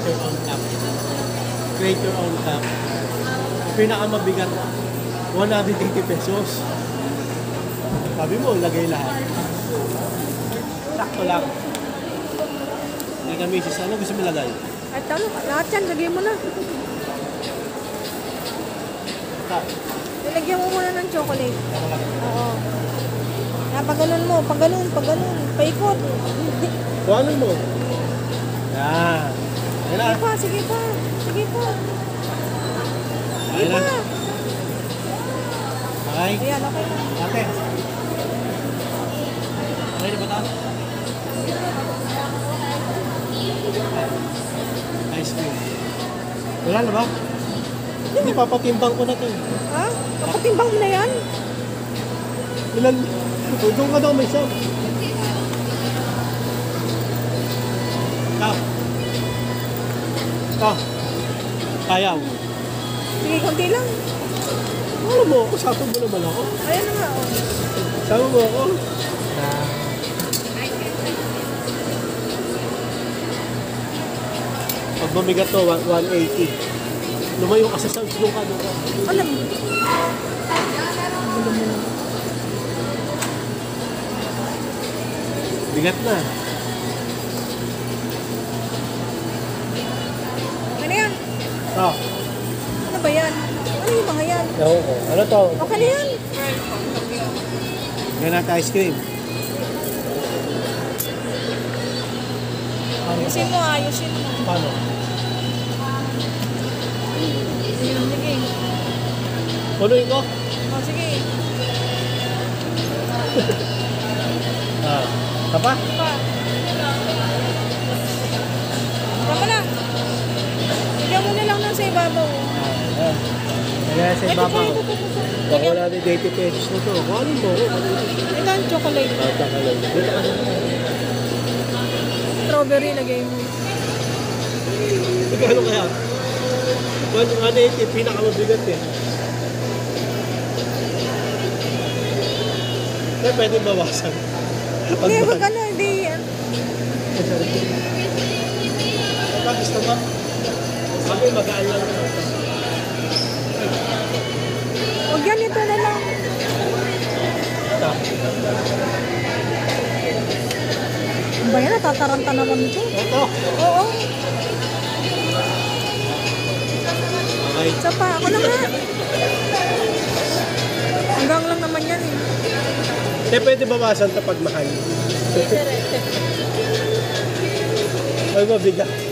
your own cup. Create your own cup. Pinakamabigat, 180 pesos. Sabi mo, lagay lahat. Sakto lang. Hindi kami sis, ano gusto mo lagay? At ano, lahat yan, lagyan mo na. Nilagyan mo muna ng chocolate. Oo. Pag ganun mo, pag ganun, paikot. Kuhanin mo. Yan. Yan na. Sige pa, sige pa. Sige pa. Sige Yan pa. na. Okay. Ayan, okay na. Ate. Okay na ba ito? Ice cream. Wala na ba? Hindi, papatimbang ko na ito. Ha? Papatimbang mo na yan? Ilan? Doon ka daw may shop. Ayaw. Sige, konti lang. Alam mo ako, sabi mo naman ako. Ayan na nga, oh. Sabi mo ako. Pag bumigat to, 180. Lumayo ka sa sounds nung ano ka. Alam mo. Bigat na. Ano yan? Oh. Ano ba yan? Ano yung mga yan? Oo. Ano to? Okay na yan. Yan natin ice cream. Ayusin mo, ayusin mo. Paano? Ayan, sige. Punuin ko? Oh, sige. Tapa? Pa. Tama na. Bigyan mo na lang ng sa ibabaw. Kaya sa ibabaw. Ito. Baka wala na 80 pesos na to. Kung ano mo? Ito ang chocolate. Chocolate. Dito ka na. Strawberry, lagay mo. Magkano kaya? 180, pinakamabigat eh. Kaya pwede bawasan. Hindi, wag ano, hindi. Pag gusto mo? Sabi, magaan lang naman. Huwag yan, ito na lang. Ang ba yan, natataranta naman ito. Ito. Oo. Okay. Isa pa, ako na nga. Hanggang lang naman yan eh. Hindi, pwede bawasan ito pag mahal. Ay, mabigat.